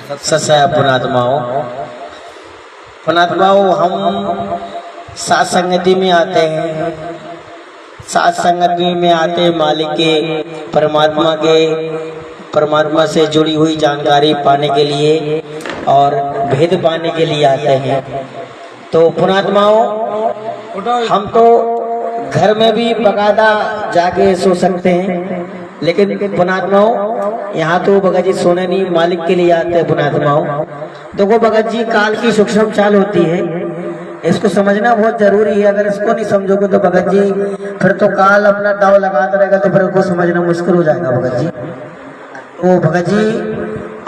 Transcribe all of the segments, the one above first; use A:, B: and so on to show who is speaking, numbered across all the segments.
A: ससा पुणात्माओं पुणात्माओं, हम सात संगति में आते हैं, सात संगति में आते मालिक के परमात्मा से जुड़ी हुई जानकारी पाने के लिए और भेद पाने के लिए आते हैं। तो पुणात्माओं, हम तो घर में भी बकायदा जाके सो सकते हैं, लेकिन पुणात्माओं यहाँ तो भगत जी सोने नहीं, मालिक के लिए आते हैं। पुणात्माओं देखो भगत जी, काल की सूक्ष्म चाल होती है, इसको समझना बहुत जरूरी है। अगर इसको नहीं समझोगे तो भगत जी फिर तो काल अपना दाव लगाता रहेगा, तो फिर उसको समझना मुश्किल हो जाएगा भगत जी। तो भगत जी,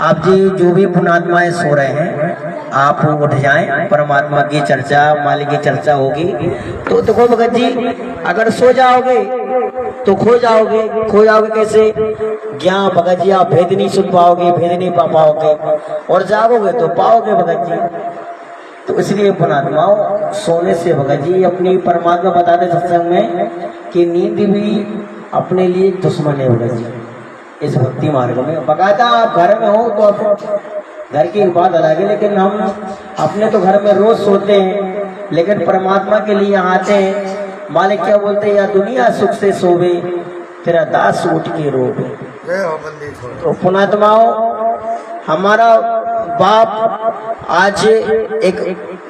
A: आप जी जो भी पुणात्माएं सो रहे हैं, आप उठ जाएं, परमात्मा की चर्चा, मालिक की चर्चा होगी। तो देखो भगत जी, अगर सो जाओगे तो खो जाओगे कैसे? ज्ञान भगत जी, आप भेद नहीं सुन पाओगे, भेद नहीं पा पाओगे, और जागोगे तो पाओगे भगत जी। तो इसलिए पुणात्माओं, सोने से भगत जी अपनी परमात्मा बताते सत्संग में कि नींद भी अपने लिए दुश्मन है भगत जी। इस भक्ति मार्ग में बकायदा आप घर में हो तो आप घर की बात अलग है, लेकिन हम अपने तो घर में रोज सोते हैं, लेकिन परमात्मा के लिए आते हैं। मालिक क्या बोलते हैं, या दुनिया सुख से सोवे, तेरा दास उठ के रोवे। तो पुणात्माओं, हमारा बाप आज एक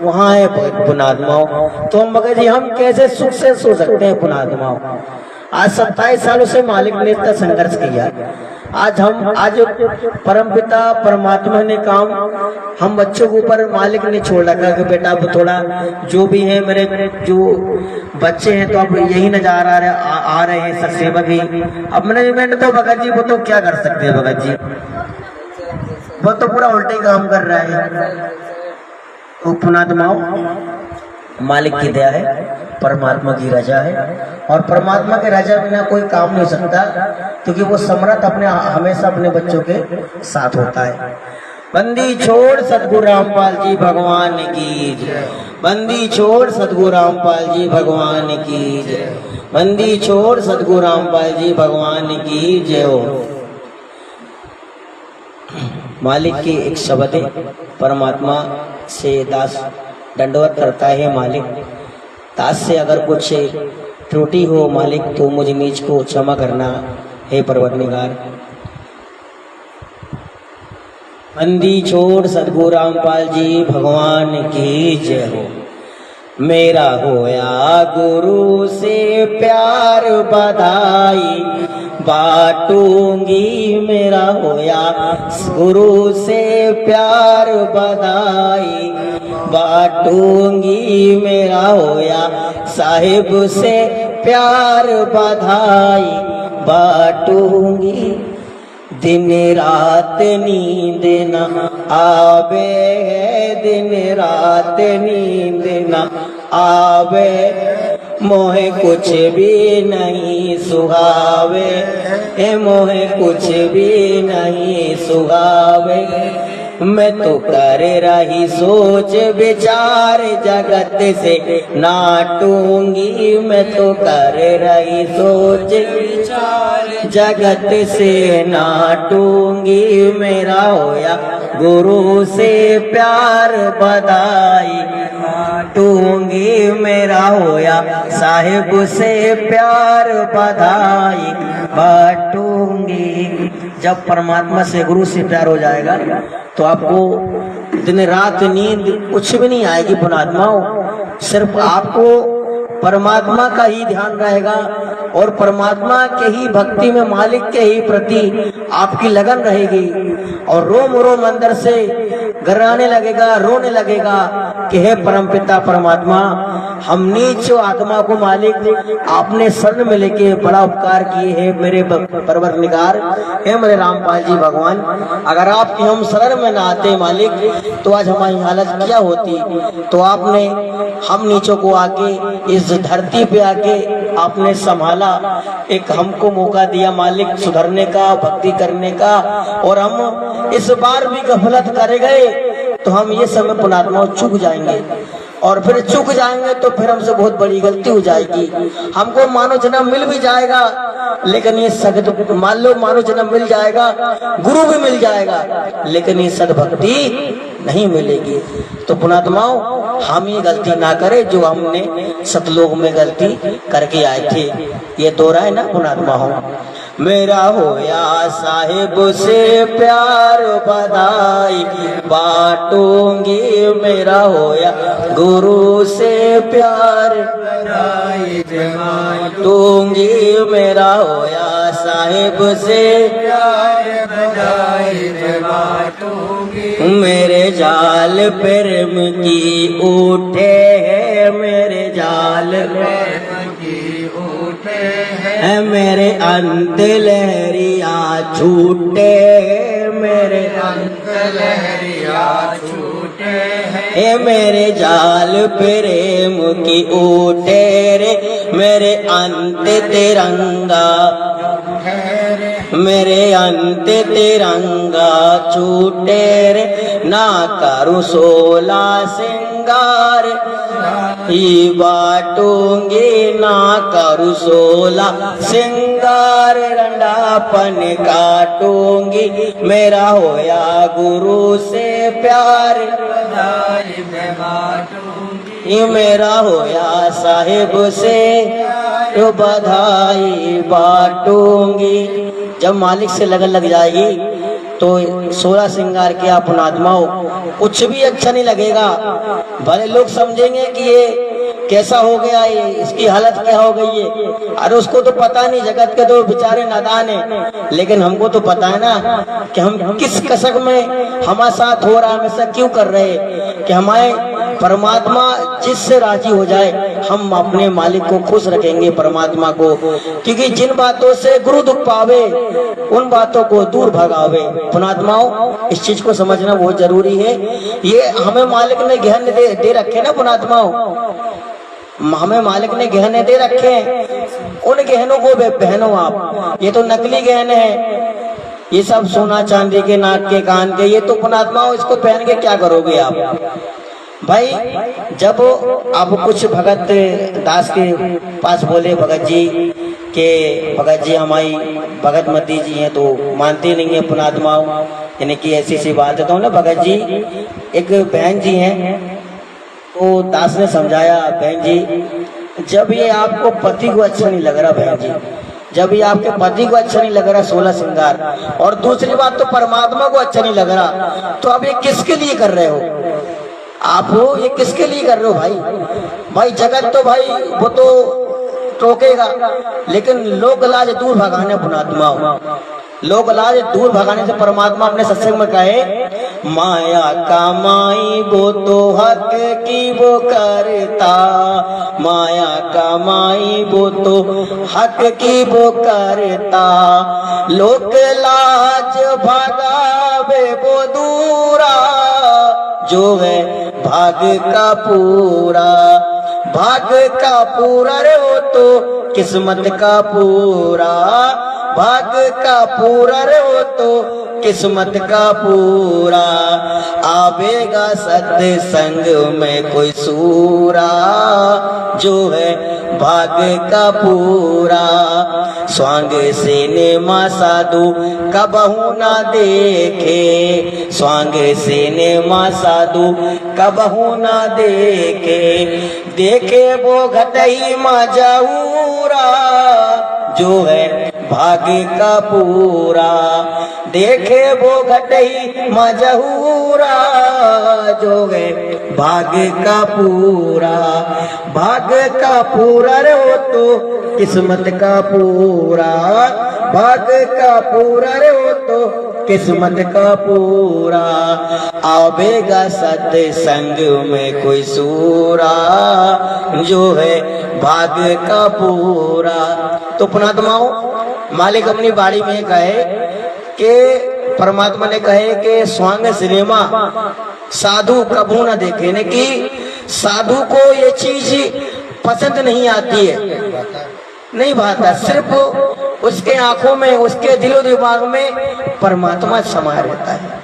A: वहाँ है पुणात्माओं, तो मगर जी हम कैसे सुख से सो सकते हैं पुणात्माओं? आज 27 सालों से मालिक ने इतना संघर्ष किया। आज परमपिता परमात्मा ने काम हम बच्चों के ऊपर मालिक ने छोड़ रखा कि बेटा अब थोड़ा जो भी है, मेरे जो बच्चे हैं तो अब यही नजर आ रहे हैं, सत्सेवक ही। अब मैनेजमेंट तो भगत जी वो तो क्या कर सकते हैं भगत जी, वो तो पूरा उल्टे काम कर रहा है। तो पुणात्माओं, मालिक की दया है, परमात्मा की रजा है, और परमात्मा के रजा बिना कोई काम नहीं हो सकता, क्योंकि वो समर्थ हमेशा अपने बच्चों के साथ होता है। बंदी छोड़ सतगुरु रामपाल जी भगवान की जय, बंदी छोड़ सतगुरु रामपाल जी भगवान की जय, बंदी छोड़ सतगुरु रामपाल जी भगवान की जय हो। मालिक की एक शब्द है, परमात्मा से दास दंडवत करता है। मालिक दास से अगर कुछ त्रुटि हो मालिक, तो मुझ नीच को क्षमा करना है परवरदिगार। बंदी छोड़ सतगुरु रामपाल जी भगवान की जय हो। मेरा होया गुरु से प्यार बधाई बाटूंगी, मेरा होया गुरु से प्यार बधाई बाटूंगी, मेरा होया साहिब से प्यार बधाई बाटूंगी। दिन रात नींद न आवे, दिन रात नींद न आवे, मोहे कुछ भी नहीं सुहावे, मोहे कुछ भी नहीं सुहावे। मैं तो कर रही सोच विचार जगत से नाटूंगी, मैं तो कर रही सोच विचार जगत से नाटूंगी, मेरा होया गुरु से प्यार बधाई बाटूंगी, मेरा होया साहिब से प्यार बधाई बाटूंगी। जब परमात्मा से गुरु से प्यार हो जाएगा तो आपको दिन रात नींद कुछ भी नहीं आएगी पुणात्माओं, सिर्फ आपको परमात्मा का ही ध्यान रहेगा, और परमात्मा के ही भक्ति में मालिक के ही प्रति आपकी लगन रहेगी, और रोम रोम अंदर से घबराने लगेगा, रोने लगेगा कि हे परमपिता परमात्मा, हम नीच आत्मा को मालिक आपने शरण में लेके बड़ा उपकार किए हैं मेरे परवरदिगार, हे मेरे रामपाल जी भगवान। अगर आपकी हम शरण में ना आते मालिक, तो आज हमारी हालत क्या होती। तो आपने हम नीचों को आके इस धरती पे आके आपने संभाला, एक हमको मौका दिया मालिक सुधरने का, भक्ति करने का, और हम इस बार भी गफलत करे गए तो हम ये समय पुणात्मा चूक जाएंगे, और फिर चूक जाएंगे तो फिर हमसे बहुत बड़ी गलती हो जाएगी। हमको मानव जन्म मिल भी जाएगा लेकिन ये सद मान लो मानो जन्म मिल जाएगा, गुरु भी मिल जाएगा, लेकिन ये सद्भक्ति नहीं मिलेगी। तो पुणात्माओं, हम ये गलती ना करें जो हमने सतलोक में गलती करके आए थे। ये दोहरा है ना पुणात्माओं। मेरा होया साहिब से प्यार बधाई बांटूंगी, मेरा होया गुरु से प्यार बधाई बांटूंगी, मेरा होया साहिब से प्यार बधाई बांटूंगी। मेरे जाल प्रेम की उठे है, मेरे जाल प्रेम की उठे है, मेरे अंत लहरिया छूटे, मेरे अंत लहरिया छूटे है, मेरे जाल प्रेम की उठे रे, मेरे अंत तिरंगा, मेरे अंत तिरंगा छूटे रे, ना करूं 16 सिंगार ही बाटूंगी, ना करूं 16 सिंगार, रंडापन काटूंगी, मेरा होया गुरु से प्यार बधाई मैं बाटूंगी, ये मेरा होया साहिब से तो बधाई बाटूंगी। जब मालिक से लगन लग जाएगी तो 16 श्रृंगार के पुणात्माओं कुछ भी अच्छा नहीं लगेगा। भले लोग समझेंगे कि ये कैसा हो गया, ये इसकी हालत क्या हो गई है, अरे उसको तो पता नहीं, जगत के तो बेचारे नादान है, लेकिन हमको तो पता है ना कि हम किस कसक में हमारे साथ हो रहा है, हमेशा क्यों कर रहे हैं कि हमारे परमात्मा जिससे राजी हो जाए हम अपने मालिक को खुश रखेंगे, परमात्मा को। क्योंकि जिन बातों से गुरु दुख पावे उन बातों को दूर भगावे। पुणात्माओं, इस चीज को समझना बहुत जरूरी है। ये हमें मालिक ने गहने दे रखे ना पुणात्माओं, हमें मालिक ने गहने दे रखे हैं, उन गहनों को पहनो आप। ये तो नकली गहने हैं, ये सब सोना चांदी के, नाक के, कान के, ये तो पुणात्माओं इसको पहन के क्या करोगे आप भाई। जब आप कुछ भगत दास के पास बोले भगत जी के भगत जी हमारी भगत मती जी हैं तो मानते नहीं है पुणात्माओं, यानी कि ऐसी सी बात है। तो ना भगत जी एक बहन जी हैं, तो दास ने समझाया, बहन जी जब ये आपको पति को अच्छा नहीं लग रहा, बहन जी जब ये आपके पति को अच्छा नहीं लग रहा 16 श्रृंगार, और दूसरी बात तो परमात्मा को अच्छा नहीं लग रहा, तो अब ये किसके लिए कर रहे हो आप? हो ये किसके लिए कर रहे हो भाई? जगत तो भाई वो तो टोकेगा, लेकिन लोक लाज दूर भगाने पुणात्मा, लोक लाज दूर भगाने से परमात्मा अपने सत्संग में कहे, माया कमाई वो तो हक की वो करता, माया कमाई वो तो हक की वो करता, लोक लाज भगावे वो दूरा, जो है भाग का पूरा, भाग का पूरा रे वो तो किस्मत का पूरा, भाग का पूरा रे वो तो किस्मत का पूरा, आवेगा सत्संग में कोई सूरा, जो है भाग का पूरा। स्वांग सिनेमा साधु कबहू ना देखे, स्वांग सिनेमा साधु कबहू ना देखे, देखे वो घटई मजहूरा, जो है भाग का पूरा, देखे वो घटई मजहूरा, जो है भाग का पूरा, भाग का पूरा रे वो तो किस्मत का पूरा, भाग का पूरा रे वो तो किस्मत का पूरा, आवेगा सत्संग में कोई सूरा, जो है भाग का पूरा। तो पुणात्माओं, मालिक अपनी बाड़ी में कहे कि परमात्मा ने कहे कि स्वांग सिनेमा साधु कबू न देखे, ने कि साधु को ये चीज पसंद नहीं आती है, नहीं भाता, सिर्फ उसके आंखों में, उसके दिलो दिमाग में परमात्मा समाया रहता है।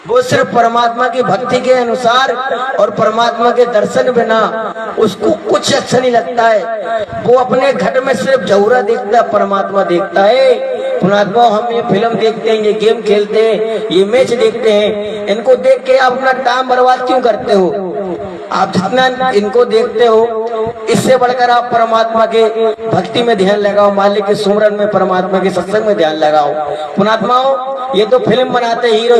A: वो सिर्फ परमात्मा की भक्ति के अनुसार और परमात्मा के दर्शन बिना उसको कुछ अच्छा नहीं लगता है। वो अपने घर में सिर्फ जौहरा देखता है, परमात्मा देखता है। पुणात्मा, हम ये फिल्म देखते हैं, ये गेम खेलते हैं, ये मैच देखते हैं, इनको देख के आप अपना टाइम बर्बाद क्यों करते हो? आप जितना इनको देखते हो, इससे बढ़कर आप परमात्मा के भक्ति में ध्यान लगाओ, मालिक के सुमरन में, परमात्मा के सत्संग में ध्यान लगाओ। पुणात्माओं, ये तो फिल्म बनाते हीरो,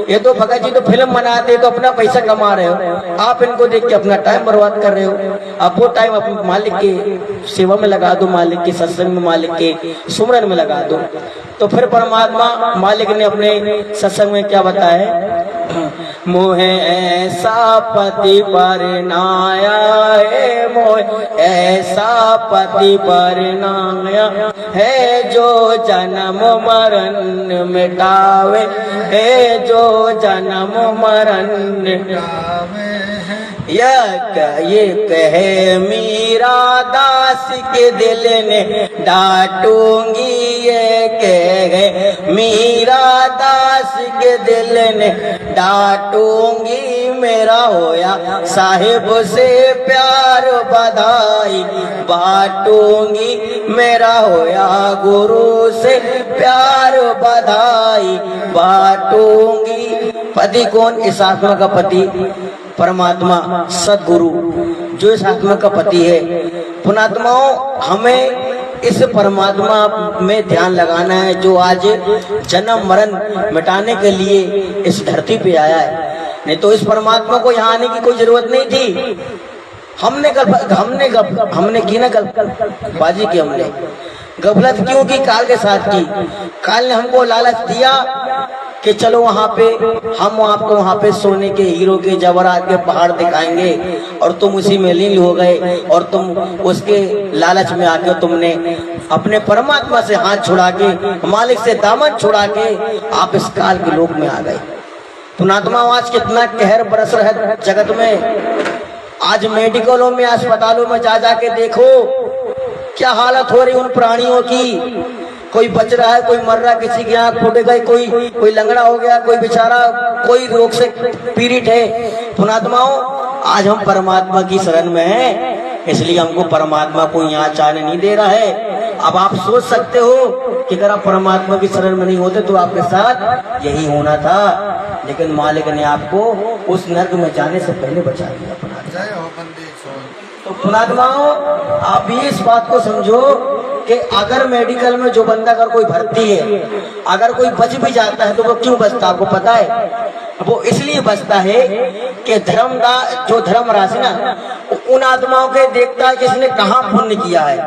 A: ये तो भगत जी तो फिल्म बनाते तो अपना पैसा कमा रहे हो, आप इनको देख के अपना टाइम बर्बाद कर रहे हो। आप वो टाइम अपने मालिक के सेवा में लगा दो, मालिक के सत्संग में, मालिक के सुमरन में लगा दो। तो फिर परमात्मा मालिक ने अपने सत्संग में क्या बताया? मोहे ऐसा पति परनाया है, मोहे ऐसा पति परनाया है, जो जन्म मरण मिटावे है, जो जन्म मरण मिटावे है। ये कहे मीरा दास के दिल ने डांटूंगी, ये कहे मीरा दास के दिल ने डांटूंगी, मेरा होया साहिब से प्यार बधाई बांटूंगी, मेरा होया गुरु से प्यार बधाई बांटूंगी। पति कौन? इस आत्मा का पति परमात्मा सदगुरु, जो इस आत्मा का पति है। पुणात्माओं, हमें इस परमात्मा में ध्यान लगाना है, जो आज जन्म मरण मिटाने के लिए इस धरती पे आया है। नहीं तो इस परमात्मा को यहाँ आने की कोई जरूरत नहीं थी। हमने की ना बाजी की, हमने गफलत क्यों की? काल के साथ की। काल ने हमको लालच दिया कि चलो वहाँ पे, हम आपको वहाँ पे सोने के, हीरो के, जवाहरात के पहाड़ दिखाएंगे, और तुम उसी में लीन हो गए, और तुम उसके लालच में आके तुमने अपने परमात्मा से हाथ छुड़ा के, मालिक से दामन छुड़ा के आप इस काल के लोक में आ गए। पुणात्मा, आज कितना कहर बरस रहा है जगत में। आज मेडिकलों में, अस्पतालों में जा जाके देखो क्या हालत हो रही उन प्राणियों की। कोई बच रहा है, कोई मर रहा है, किसी की आंख फूट गई, कोई लंगड़ा हो गया, कोई बेचारा कोई रोग से पीड़ित है। पुणात्माओं, आज हम परमात्मा की शरण में हैं, इसलिए हमको परमात्मा को यहाँ चाहने नहीं दे रहा है। अब आप सोच सकते हो कि अगर आप परमात्मा की शरण में नहीं होते तो आपके साथ यही होना था, लेकिन मालिक ने आपको उस नर्क में जाने से पहले बचा दिया। तो पुणात्माओं, आप भी इस बात को समझो कि अगर मेडिकल में जो बंदा अगर कोई भर्ती है, अगर कोई बच भी जाता है तो वो क्यों बचता? आपको पता है? वो इसलिए बचता है कि जो धर्म राशि ना उन आत्माओं के देखता है कि इसने कहाँ पुण्य किया है,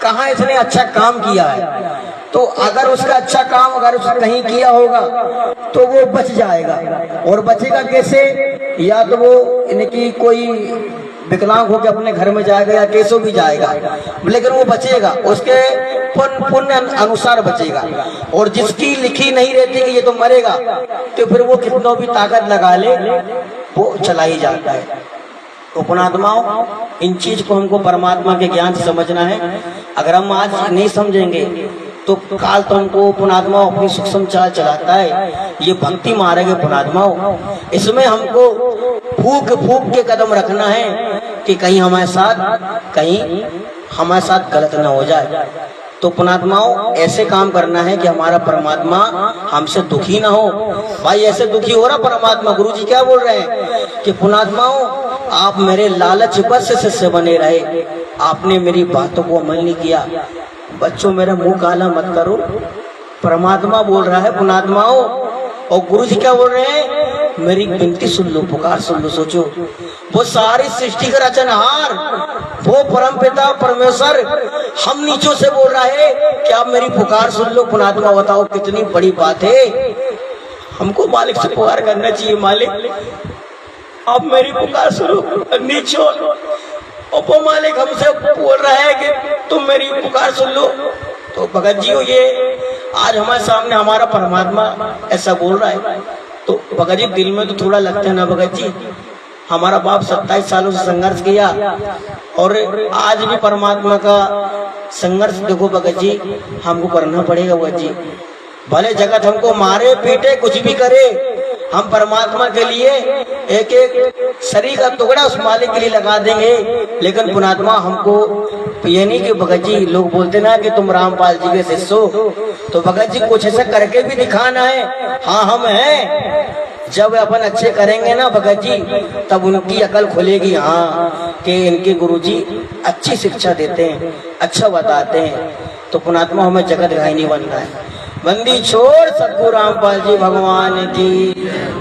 A: कहाँ इसने अच्छा काम किया है। तो अगर उसका अच्छा काम अगर उसने कहीं किया होगा तो वो बच जाएगा। और बचेगा कैसे? या तो वो इनकी कोई विकलांग होकर अपने घर में जाएगा या कैसो भी जाएगा, लेकिन वो बचेगा, उसके पुण्य अनुसार बचेगा। और जिसकी लिखी नहीं रहती कि ये तो मरेगा, तो फिर वो कितना भी ताकत लगा ले वो चला ही जाता है। तो पुणात्माओं, इन चीज को हमको परमात्मा के ज्ञान से समझना है। अगर हम आज नहीं समझेंगे तो काल तो हमको पुणात्माओं अपनी सूक्ष्म चाल चलाता है। ये भक्ति मारेंगे पुणात्माओं, इसमें हमको फूक फूक के कदम रखना है कि कहीं हमारे साथ गलत ना हो जाए। तो पुणात्माओं, ऐसे काम करना है कि हमारा परमात्मा हमसे दुखी ना हो। भाई ऐसे दुखी हो रहा परमात्मा। गुरु जी क्या बोल रहे हैं कि पुणात्माओं, आप मेरे लालच बस से बने रहे, आपने मेरी बातों को अमल नहीं किया। बच्चों, मेरा मुंह काला मत करो, परमात्मा बोल रहा है पुणात्माओं। और गुरु जी क्या बोल रहे हैं? मेरी विनती सुन लो, पुकार सुन लो। सोचो, वो सारी सृष्टि का रचनहार, वो परम पिता परमेश्वर हम नीचों से बोल रहा है कि आप मेरी पुकार सुन लो। पुणात्मा, बताओ कितनी बड़ी बात है। हमको मालिक से पुकार करना चाहिए, मालिक आप मेरी पुकार सुनो। नीचो वो मालिक हमसे बोल रहा है कि तुम मेरी पुकार सुन लो। तो भगत जी, ये आज हमारे सामने हमारा परमात्मा ऐसा बोल रहा है, तो भगत जी दिल में तो थोड़ा लगता है ना भगत जी। हमारा बाप 27 सालों से संघर्ष किया और आज भी परमात्मा का संघर्ष देखो भगत जी, हमको करना पड़ेगा भगत जी। भले जगत हमको मारे पीटे कुछ भी करे, हम परमात्मा के लिए एक एक शरीर का टुकड़ा उस मालिक के लिए लगा देंगे, लेकिन पुणात्मा हमको ये नहीं कि भगत जी लोग बोलते ना कि तुम रामपाल जी के शिष्य हो, तो भगत जी कुछ ऐसा करके भी दिखाना है। हाँ हम हैं, जब अपन अच्छे करेंगे ना भगत जी तब उनकी अकल खुलेगी। हाँ कि इनके गुरुजी अच्छी शिक्षा देते हैं, अच्छा बताते हैं, तो पुणात्मा हमें जगत घायनी बनना है। बंदी छोड़ सतगुरु रामपाल जी भगवान की,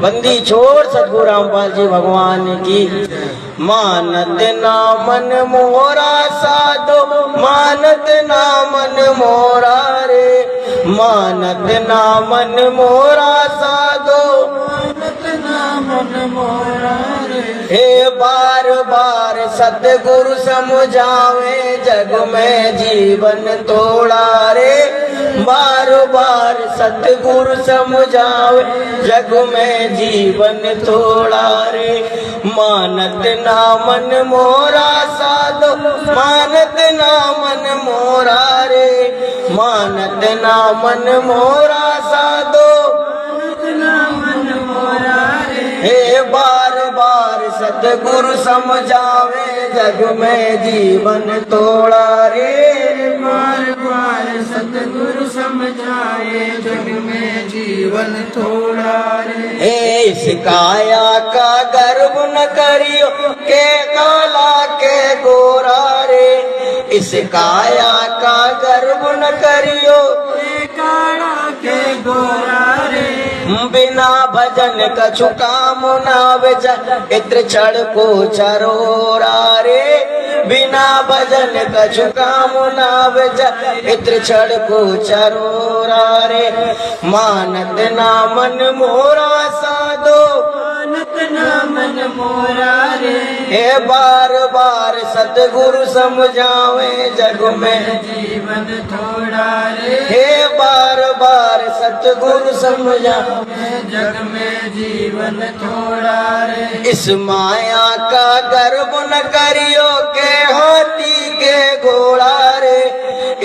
A: बंदी छोड़ सतगुरु रामपाल जी भगवान की। मानत ना मन मोरा साधो, मानत ना मन मोरा रे, मानत ना मन मोरा साधो, मानत ना मन मोरा रे। हे बार बार सतगुरु समझावे, जग में जीवन तोड़ा रे, बार बार सतगुरु समझावे, जग में जीवन तोड़ा रे। मानत ना मन मोरा साधो, मानत ना मन मोरा रे, मानत ना मन मोरा साधो, मानत ना मन मोरा रे। हे बार बार सतगुरु समझावे, जग में जीवन तोड़ा रे, बार बार सतगुरु समझाए, जग में जीवन तोड़ा रे। इस काया का गर्व न करियो, के काला के गोरा रे, इस काया का गर्व न करियो, के काला के गोरा रे। बिना भजन कछु काम ना बेचा, इत्र छड़ को चरोरा रे, बिना भजन कछु काम ना बेचा, इत्र छड़ को चरोरा रे। मानत ना मन मोरा साधो, मानत ना मन मोरा रे। हे बार बार सतगुरु समझावे, जग में जीवन थोड़ा रे, हे बार बार सतगुरु समझावे, जग में जीवन थोड़ा रे। इस माया का गर्व न करियो, के हाथी के घोड़ा रे,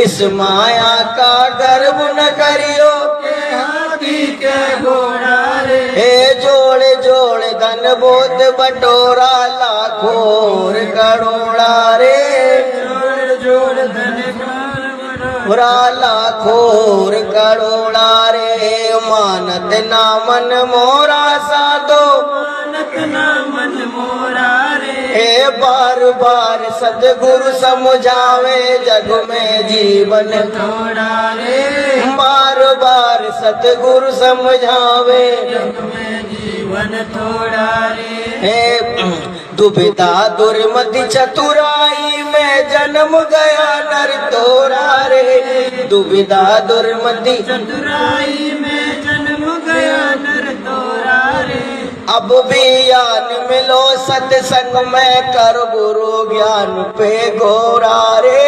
A: इस माया का गर्व न करियो, के हाथी के घोड़ा रे। हे जोड़े जोड़े धन बोध बटोरा, लाखों करोड़ा रे, जोड़ जोड़ धन बुरा लाखों करोड़ा रे। मानत ना मन मोरा साधो, मानत ना मन मोरा रे। हे बार बार सतगुरु समझावे, जग में जीवन थोड़ा रे, बार बार सतगुरु समझावे, जग में जीवन थोड़ा रे। हे दुविधा दुर्मति चतुराई में जन्म गया नर तोरा रे, दुविधा दुर्मति चतुराई में जन्म गया नर तोरा रे। अब भी ज्ञान मिलो सत्संग में, कर गुरु ज्ञान पे गोरा रे,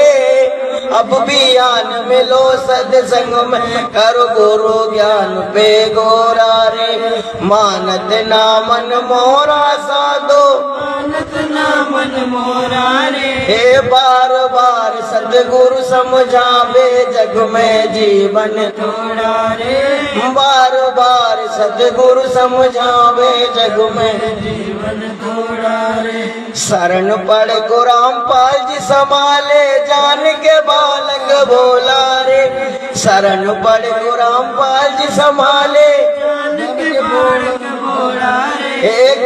A: अब भी ज्ञान मिलो सत्संग में, कर गुरु ज्ञान पे गोरा रे। मानत ना मन मोरा साधो, मानत ना मन मोरा रे। हे बार बार सतगुरु समझावे, जग में जीवन थोड़ा रे, बार बार सतगुरु समझावे, जग में जीवन थोड़ा रे। शरण पड़ को रामपाल जी संभाले, जान के बालक बोला रे, शरण पड़ को रामपाल जी संभाले, जान के बालक बोला रे। एक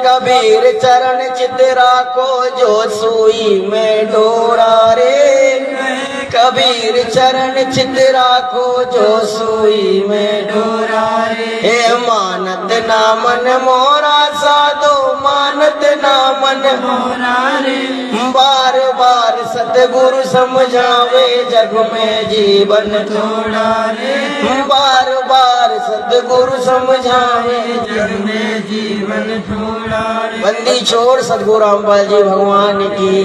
A: कबीर चरण चितरा को, जो सुई में डोरा रे, कबीर चरण चितरा को, जो सुई में डोरा रे। हे मानत ना मन मोरा साधो, मानत ना मन मोरा रे। बार बार सतगुरु समझावे, जग में जीवन थोड़ा रे, बार बार सतगुरु समझावे, जग में जीवन थोड़ा रे। बंदी छोड़ सतगुरु रामपाल जी भगवान की,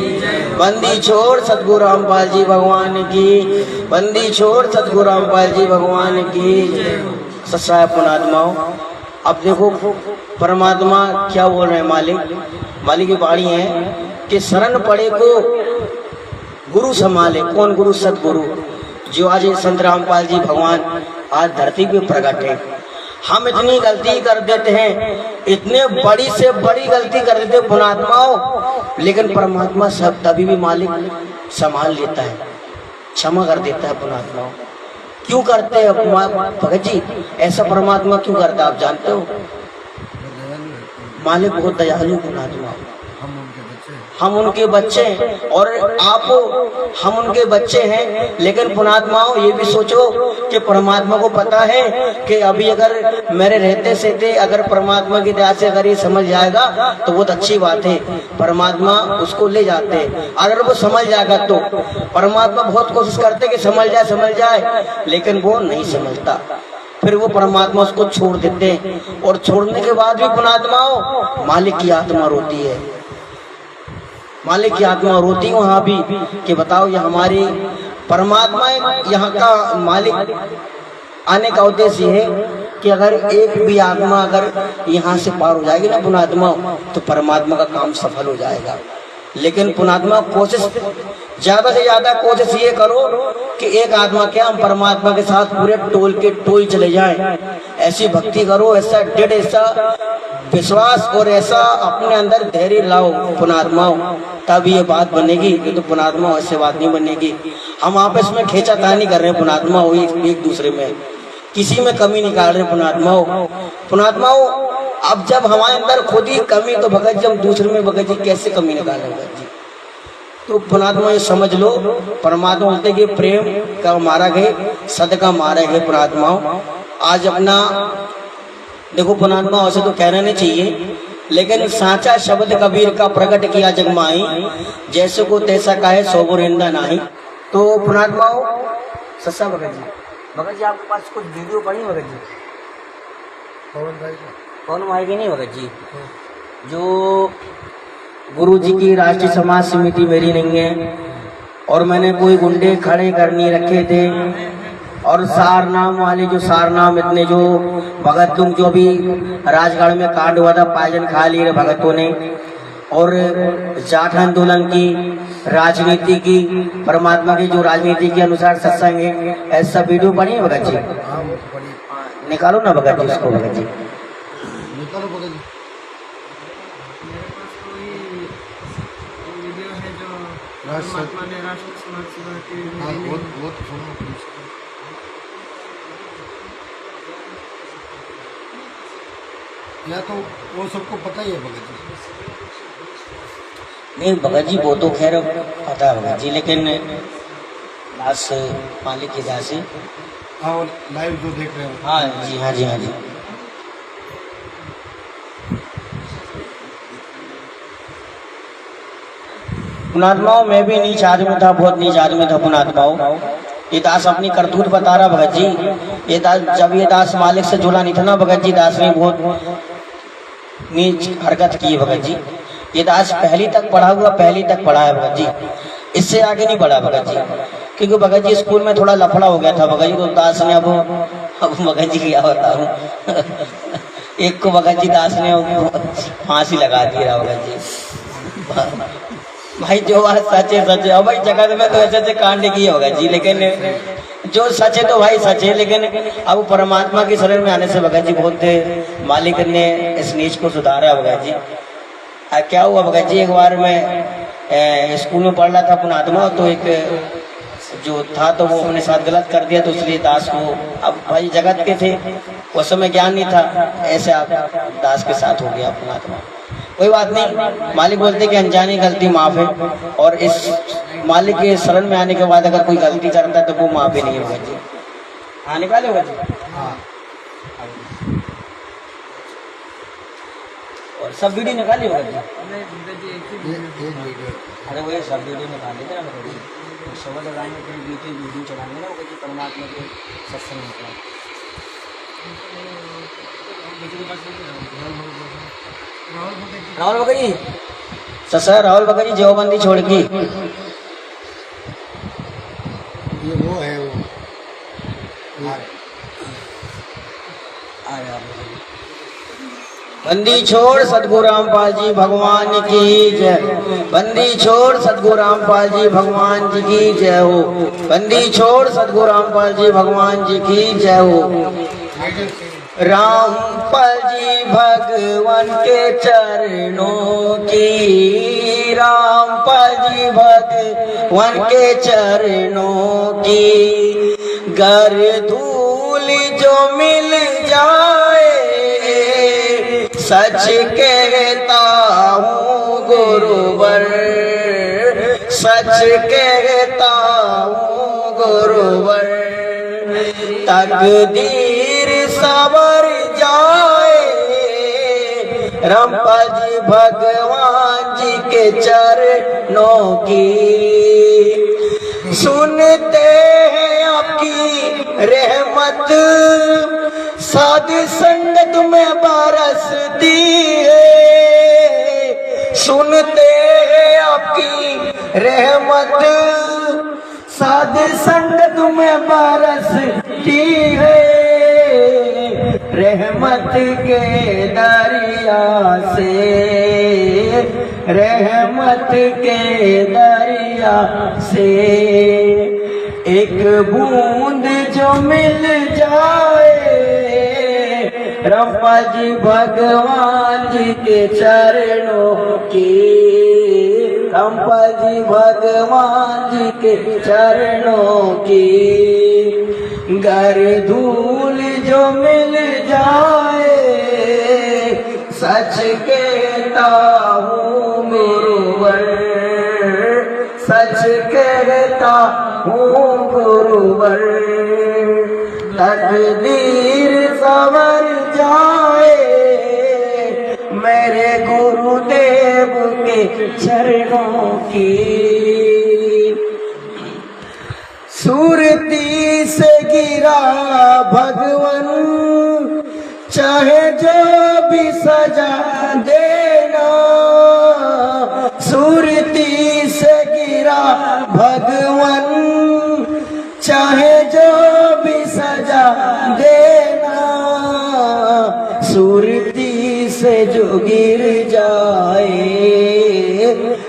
A: बंदी छोड़ सतगुरु रामपाल जी भगवान की, बंदी छोड़ सतगुरु रामपाल जी भगवान की। सच्चा पुणात्माओं, अब देखो परमात्मा क्या बोल रहे हैं। मालिक की वाणी है कि शरण पड़े को गुरु संभाले। कौन गुरु? सतगुरु, जो आज संत रामपाल जी भगवान आज धरती पे प्रकट है। हम इतनी गलती कर देते हैं, इतने बड़ी से बड़ी गलती कर देते हैं पुणात्माओं, लेकिन परमात्मा सब तभी भी मालिक संभाल लेता है, क्षमा कर देता है पुणात्माओं। क्यों करते हैं भगत जी ऐसा? परमात्मा क्यों करता है आप जानते हो? मालिक बहुत दयालु पुणात्मा, हम उनके बच्चे हैं और आप हम उनके बच्चे हैं, लेकिन पुणात्माओं ये भी सोचो कि परमात्मा को पता है कि अभी अगर मेरे रहते सहते अगर परमात्मा की दया से अगर ये समझ जाएगा तो बहुत अच्छी बात है, परमात्मा उसको ले जाते हैं। अगर वो समझ जाएगा तो परमात्मा बहुत कोशिश करते कि समझ जाए, लेकिन वो नहीं समझता, फिर वो परमात्मा उसको छोड़ देते हैं। और छोड़ने के बाद भी पुणात्माओं मालिक की आत्मा रोती है, मालिक की आत्मा रोती वहां भी कि बताओ ये हमारी परमात्मा यहाँ का मालिक आने का उद्देश्य है कि अगर एक भी आत्मा अगर यहाँ से पार हो जाएगी ना पुणात्मा, तो परमात्मा का काम सफल हो जाएगा। लेकिन पुणात्मा कोशिश ज्यादा से ज्यादा कोशिश ये करो कि एक आत्मा क्या हम परमात्मा के साथ पूरे टोल के टोल चले जाएं। ऐसी भक्ति करो, ऐसा दृढ़, ऐसा विश्वास और ऐसा अपने अंदर धैर्य लाओ पुणात्माओं, तब ये बात बनेगी। ये तो पुणात्मा ऐसे बात नहीं बनेगी। हम आपस में खींचातानी कर रहे हैं पुणात्माओं, एक दूसरे में किसी में कमी निकाल रहे पुणात्माओं। अब जब हमारे अंदर खुद ही कमी, तो भगत जी हम दूसरे में भगत जी कैसे कमी निकाल रहे भगत जी? तो पुणात्मा ये समझ लो, परमात्मा बोलते कि प्रेम का मारा गए सदका मारे गए पुणात्माओं। आज अपना देखो पुणात्मा, वैसे तो कहना नहीं चाहिए, लेकिन साचा शब्द कबीर का प्रकट किया जगमाई, जैसे को तैसा कहे सोबुरिंदा नहीं। तो पुणात्माओं सच्चा भगत जी आपके पास कुछ वीडियो पड़ी है भगत जी? कौन भाई की नहीं भगत जी? जो गुरु जी की राष्ट्रीय समाज समिति मेरी नहीं है, और मैंने कोई गुंडे खड़े कर नहीं रखे थे, और सारनाम वाले जो सारनाम इतने जो भगत तुम जो भी राजगढ़ में कांड हुआ था, पायजन खा लिए भगतों ने, और जाट आंदोलन की राजनीति की, परमात्मा की जो राजनीति के अनुसार सत्संग है, ऐसा वीडियो बनी है भगत जी? निकालो ना भगत जी उसको, भगत जी
B: या तो वो सबको पता ही है भगत जी।
A: नहीं भगत जी वो तो खैर पता है भगत जी, लेकिन दास मालिक की दास से
B: हाँ लाइव जो देख रहे हो।
A: हाँ जी, हाँ जी, हाँ जी। पुणात्माओं मैं भी नीच आदमी था, बहुत नीच आदमी था पुणात्माओं। ये दास अपनी करतूत बता रहा भगत जी। ये दास जब ये दास मालिक से जुड़ा नहीं था ना भगत जी, दास ने बहुत नीच हरकत की है भगत जी। ये दास पहली तक पढ़ा हुआ, पहली तक पढ़ा है भगत जी, इससे आगे नहीं बढ़ा भगत जी, क्योंकि भगत जी स्कूल में थोड़ा लफड़ा हो गया था भगत जी। तो दास ने अब भगत जी क्या बताऊं एक को भगत जी दास ने फांसी लगा दी रहा भगत जी। भाई जो बात सच है सच है, और भाई जगत में तो ऐसे ऐसे कांड किए होगा जी, लेकिन जो सच है तो भाई सच है। लेकिन अब परमात्मा की शरण में आने से भगत जी बहुत मालिक ने इस नीच को सुधारा भगत जी। क्या हुआ भगत जी, एक बार मैं स्कूल में पढ़ रहा था पुणात्मा, तो एक जो था तो वो अपने साथ गलत कर दिया, तो इसलिए दास को, अब भाई जगत के थे उस समय ज्ञान नहीं था, ऐसे आप दास के साथ हो गया पुणात्मा। कोई बात नहीं, मालिक बोलते कि अनजानी गलती माफ है, और इस मालिक के शरण में आने के बाद अगर कोई गलती करता है तो वो माफ ही नहीं है भगत जी। हाँ निकाले भगत जी। हाँ और सब वीडियो निकाली भगत जी? अरे वो सब वीडियो निकाल लेते ना भगत जी, समझ लगाने के लिए वीडियो चलाएंगे ना भगत जी, परमात्मा के सत्संग में। राहुल भगत जी, सर राहुल भगत जी देवबंदी छोड़ की
B: ये वो है वो
A: बंदी छोड़ सतगुरु रामपाल जी भगवान की जय। बंदी छोड़ सतगुरु रामपाल जी भगवान जी की जय हो। बंदी छोड़ सतगुरु रामपाल जी भगवान जी की जय हो। रामपाल जी भगवान के चरणों की, रामपाल जी भगवान के चरणों की, घर धूल जो मिल जाए सच कहता हूँ गुरुवर, सच कहता हूँ गुरुवर। तकदीर सवर जाए रामपाल जी भगवान जी के चरणों की, सुनते हैं आपकी रहमत साध संगत में बरसती है, सुनते हैं आपकी रहमत साध संगत में बरसती है, रहमत के दरिया से, रहमत के दरिया से एक बूंद जो मिल जाए रामपाल जी भगवान जी के चरणों की, रामपाल जी भगवान जी के चरणों की, घर धूल जो मिल जाए सच कहता हूँ गुरुवर, सच कहता हूँ गुरुवर। तकदीर सवर जाए मेरे गुरुदेव के चरणों की, सुरती से गिरा भगवन चाहे जो भी सजा देना, सुरती से गिरा भगवन चाहे जो भी सजा देना, सुरती से जो गिर जाए,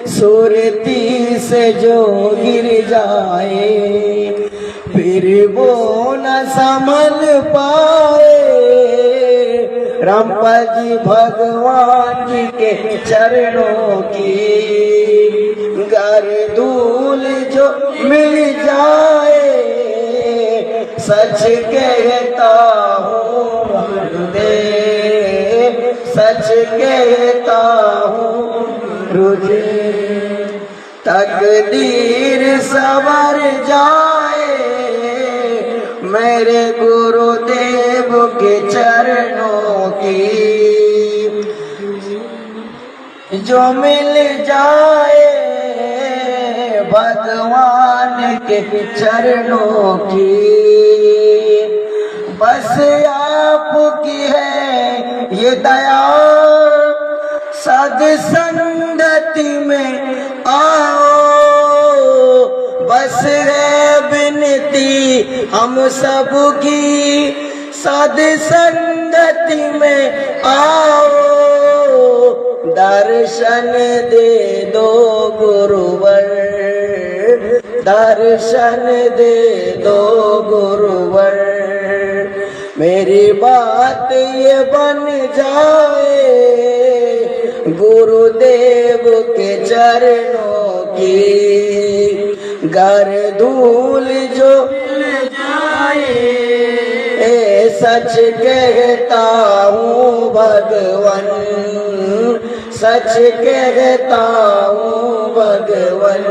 A: सुरती से जो गिर जाए फिर वो न संभल पाए रामपाल जी भगवान जी के चरणों की, घर धूल जो मिल जाए सच कहता हूँ गुरुदेव, सच कहता हूँ गुरुदेव। तकदीर सवर जाए मेरे गुरुदेव के चरणों की, जो मिल जाए भगवान के चरणों की, बस आपकी है ये दया सद संगति में आओ, बस है विनती हम सबकी सद संगति में आओ, दर्शन दे दो गुरुवर, दर्शन दे दो गुरुवर। मेरी बात ये बन जाए गुरुदेव के चरणों की, घर धूल जो मिल जाए सच कहता हूँ भगवन, सच कहता हूँ भगवन।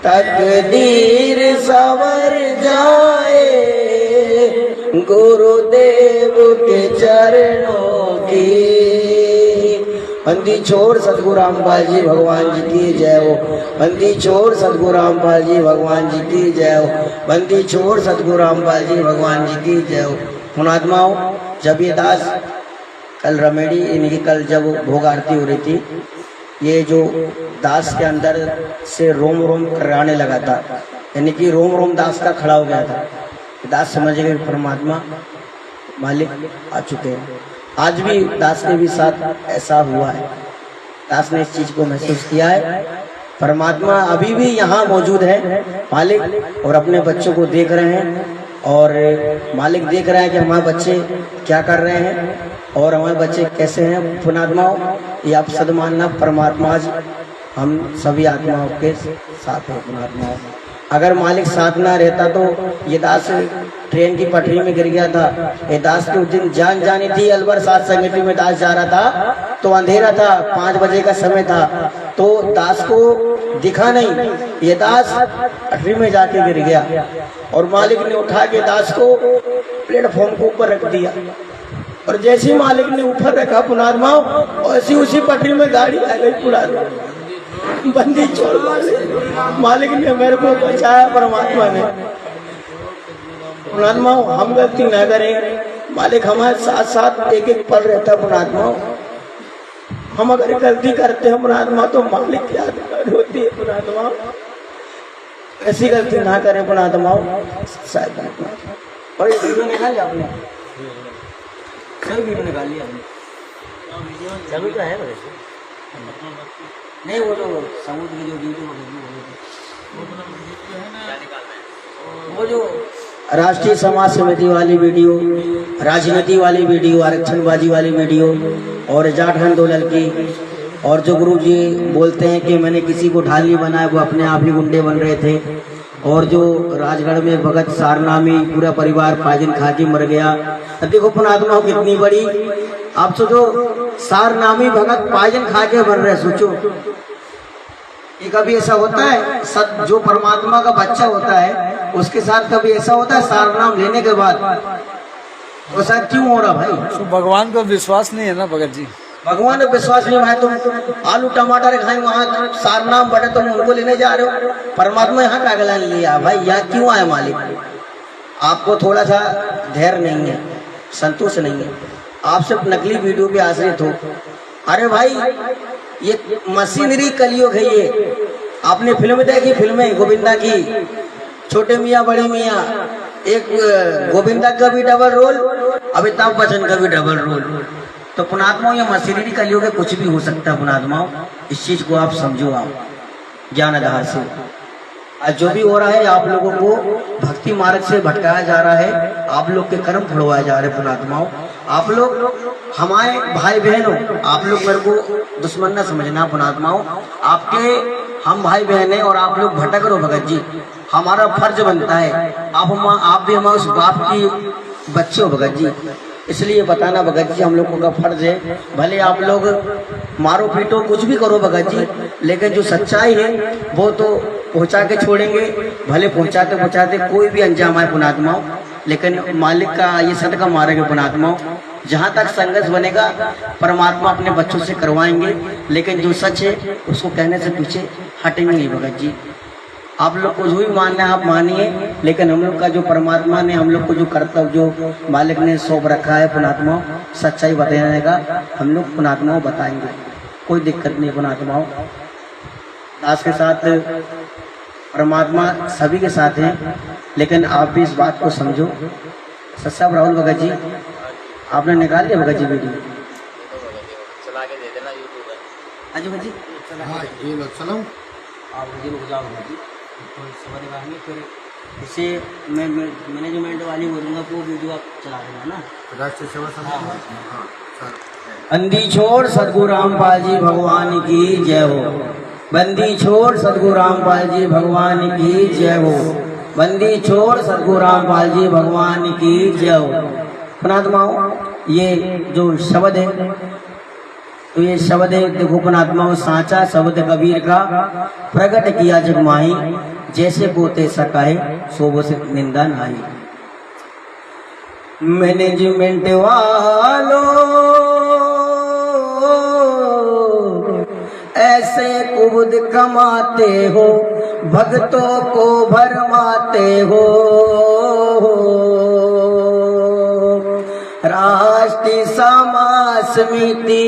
A: तकदीर सवर जाए गुरुदेव के चरणों की। बंदी छोड़ सतगुरु रामपाल जी भगवान जी की जय हो, बंदी छोड़ सतगुरु रामपाल जी भगवान जी की जय हो, बंदी छोड़ सतगुरु रामपाल जी भगवान जी की जय हो। पुणात्माओं, जब ये दास कल रमेड़ी इनकी कल जब भोग आरती हो रही थी, ये जो दास के अंदर से रोम रोम कराने लगा था, यानी कि रोम रोम दास का खड़ा हो गया था। दास समझ गए परमात्मा मालिक आ चुके हैं। आज भी दास के भी साथ ऐसा हुआ है, दास ने इस चीज को महसूस किया है। परमात्मा अभी भी यहाँ मौजूद है मालिक, और अपने बच्चों को देख रहे हैं और मालिक देख रहा है कि हमारे बच्चे क्या कर रहे हैं और हमारे बच्चे कैसे हैं। पुणात्माओं, ये आप सद मानना, परमात्मा जी हम सभी आत्माओं के साथ है। पुणात्माओं, अगर मालिक साथ ना रहता तो ये दास ट्रेन की पटरी में गिर गया था। ये दास की उस दिन जान जानी थी। अलवर सात संगति में दास जा रहा था तो अंधेरा था, 5 बजे का समय था, तो दास को दिखा नहीं। ये दास पटरी में जाके गिर गया और मालिक ने उठा के दास को प्लेटफॉर्म के ऊपर रख दिया। और जैसे ही मालिक ने ऊपर रखा पुणात्माओं, ऐसी उसी पटरी में गाड़ी आ गई। पुणात्मा बंदी छोड़ मालिक ने मेरे को बचाया, परमात्मा ने। पुणात्माओं, हम गलती ना करें, मालिक हमारे साथ साथ एक एक पल रहता है। पुणात्माओं, हम अगर गलती करते हैं पुणात्मा तो मालिक की याद होती है। पुणात्मा ऐसी गलती ना करें पुणात्माओं। और ये वीडियो निकाल लिया आपने, सभी वीडियो निकाल लिया आपने, सभी तो है वैसे नहीं। वो जो समुद्र की जो वीडियो वो जो राष्ट्रीय समाज समिति वाली वीडियो, राजनीति वाली वीडियो, आरक्षणबाजी वाली वीडियो और जाट आंदोलन की, और जो गुरु जी बोलते हैं कि मैंने किसी को ढाल नहीं बनाया, वो अपने आप ही गुंडे बन रहे थे। और जो राजगढ़ में भगत सारनामी पूरा परिवार पायजन खा के मर गया। देखो पुणात्मा कितनी बड़ी, आप सोचो सारनामी भगत पायजन खा के मर रहे, सोचो ये कभी ऐसा होता है? सत जो परमात्मा का बच्चा होता है उसके साथ कभी ऐसा होता है सारनाम लेने के बाद? वो साथ क्यों हो रहा भाई?
C: तो भगवान को विश्वास नहीं है ना भगत जी।
A: भगवान को विश्वास नहीं भाई। तुम आलू टमाटर खाए वहाँ सारनाम बटे, तुम उनको लेने जा रहे हो। परमात्मा यहाँ का अगला लिया भाई, यहाँ क्यों आए मालिक? आपको थोड़ा सा धैर्य नहीं है, संतोष नहीं है, आप सिर्फ नकली वीडियो पे आश्रित हो। अरे भाई ये मशीनरी कलयुग है। ये आपने फिल्म देखी, फिल्में गोविंदा की, छोटे मियाँ बड़े मियाँ, एक गोविंदा का भी डबल रोल, अमिताभ बच्चन का भी डबल रोल। तो पुणात्माओं, ये मशीनरी कलयुग है, कुछ भी हो सकता है। पुणात्माओं, इस चीज को आप समझो, आप ज्ञान आधार से। आज जो भी हो रहा है आप लोगों को भक्ति मार्ग से भटकाया जा रहा है, आप लोग के कर्म फुड़वाए जा रहे हैं। पुणात्माओं, आप लोग हमारे भाई बहन हो, आप लोग मेरे को दुश्मन न समझना। पुणात्माओं, आपके हम भाई बहन हैं और आप लोग भटक रहे हो भगत जी। हमारा फर्ज बनता है, आप भी हमारे उस बाप की बच्चे हो भगत जी, इसलिए बताना भगत जी हम लोगों का फर्ज है। भले आप लोग मारो पीटो कुछ भी करो भगत जी, लेकिन जो सच्चाई है वो तो पहुंचा के छोड़ेंगे। भले पहुंचाते पहुंचाते कोई भी अंजाम आए पुणात्माओं, लेकिन मालिक का ये सद का मार्ग है पुणात्माओं। जहाँ तक संघर्ष बनेगा परमात्मा अपने बच्चों से करवाएंगे, लेकिन जो सच है उसको कहने से पीछे हटेंगे नहीं भगत जी। आप लोग को जो भी मानना है आप मानिए, लेकिन हम लोग का जो परमात्मा ने हम लोग को जो कर्तव्य जो मालिक ने सौंप रखा है पुणात्माओं, सच्चाई बताने का हम लोग पुणात्माओं बताएंगे, कोई दिक्कत नहीं। पुणात्माओं, दास के साथ परमात्मा सभी के साथ हैं, लेकिन आप भी इस बात को समझो। सच्चा राहुल भगत जी, आपने निकाल दिया भगत जी वीडियो?
D: चला के दे देना यूट्यूब पर।
A: अजी भगत जी
B: हाँ ये लो चलो।
A: आप मुझे रुक जाओ भगत जी, तो समझ में फिर इसे मैं मैनेजमेंट वाली बोलूँगा, वो वीडियो आप चला देना ना।
B: राष्ट्रीय सेवा समिति। हाँ सर।
A: बंदी छोड़ सदगुरु रामपाल जी भगवान की जय हो। बंदी छोड़ सदगुरु रामपाल जी भगवान की जय हो। बंदी छोड़ सदगुरु रामपाल जी भगवान की जय हो। पुणात्माओं, ये जो शब्द है तो ये शब्द है, देखो पुणात्माओं, साचा शब्द कबीर का प्रकट किया जग माही, जैसे बोते सकाए सोबो से निंदा नाही। मैनेजमेंट वालों ऐसे कुबुद कमाते हो, भक्तों को भरमाते हो। राष्ट्रीय समाज समिति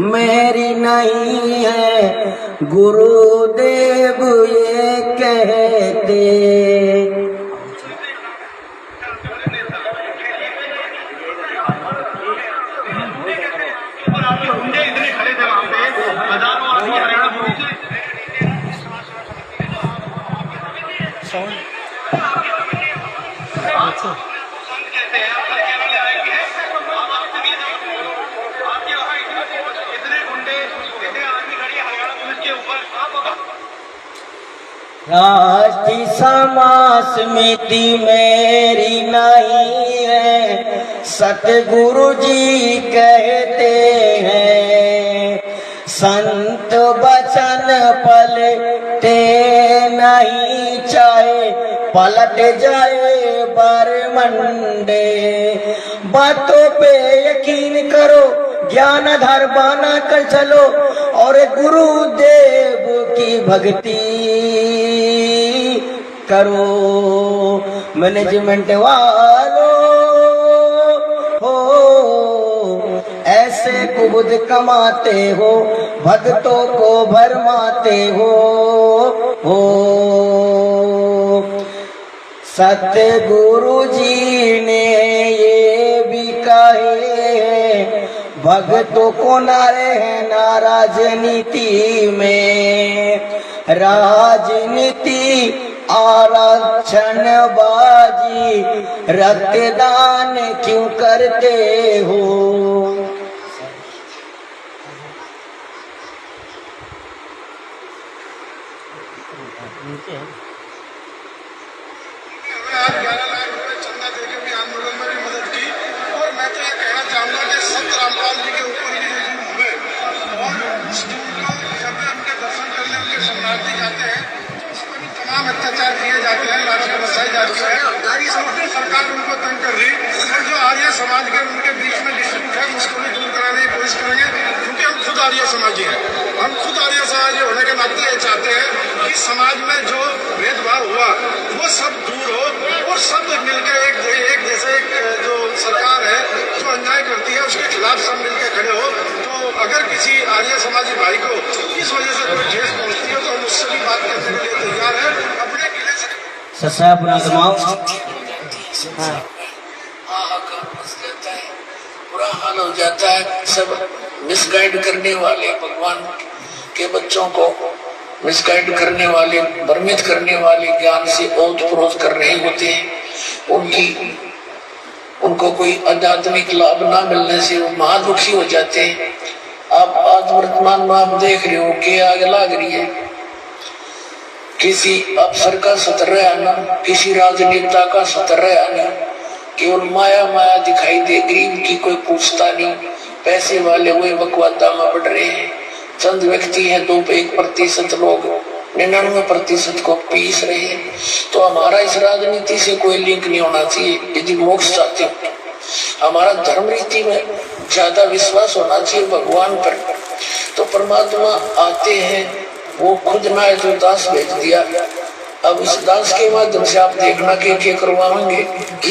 A: मेरी नहीं है, गुरुदेव ये कहते।
C: अच्छा
A: राष्ट्रीय समाज समिति मेरी नहीं है, सतगुरु जी कहते हैं। संत वचन पलटे नहीं, चाहे पलट जाए बरमंडे। बातों पे यकीन करो, ज्ञान आधार बना कर चलो, और गुरुदेव की भक्ति करो। मैनेजमेंट वालों हो, ऐसे खुद कमाते हो, भक्तों को भरमाते हो। सतगुरु जी ने ये भी कहे, भक्तों को न रहना राजनीति में। राजनीति आरक्षण बाजी, रक्तदान क्यों करते हो।
E: आज 11 लाख रुपए चंदा देके भी आंदोलन में भी मदद की। और मैं तो ये कहना चाहूंगा कि संत रामपाल जी के ऊपर ये हुए, और जब भी उनके दर्शन करने उनके शरणार्थी जाते हैं तो उस पर भी तमाम अत्याचार किए जाते हैं, लाठियां बरसाई जाती है। सबकी सरकार उनको तंग कर रही, और जो आर्य समाज के उनके बीच में डिस्प्यूट है उसको भी दूर कराने की कोशिश करेंगे, क्योंकि हम खुद आर्य समाजी हैं। हम खुद आर्य समाजी होने के नाते ये चाहते हैं कि समाज में जो भेदभाव हुआ वो सब दूर हो, और सब मिलकर एक जैसे जो सरकार है जो अन्याय करती है उसके खिलाफ सब मिलकर खड़े हो। तो अगर किसी आर्य समाजी भाई को इस वजह से कोई ठेस पहुंचती है तो हम उससे भी बात करने के लिए तैयार है। अपने किले से
F: बुरा हाल हो जाता है। सब मिसगाइड करने वाले, भगवान के बच्चों को मिसगाइड करने वाले, भ्रमित करने वाले, ज्ञान से ओत-प्रोत कर रहे होते हैं। उनको कोई आध्यात्मिक लाभ ना मिलने से वो महादुखी हो जाते हैं। आप आज वर्तमान में आप देख रहे हो कि आग लग रही है, किसी अफसर का सतर्रा आना, किसी राजनेता का सतर्रा आना, केवल माया माया दिखाई दे, गरीब की कोई पूछता नहीं। पैसे वाले हुए बकवादा में बढ़ रहे हैं, चंद व्यक्ति हैं, 1% लोग 99% को पीस रहे हैं। तो हमारा इस राजनीति से कोई लिंक नहीं होना चाहिए। यदि मोक्ष चाहते हो हमारा धर्म रीति में ज्यादा विश्वास होना चाहिए भगवान पर। तो परमात्मा आते हैं, वो खुद ना जो दास भेज दिया। अब इस दास के माध्यम से आप देखना के करवाएंगे।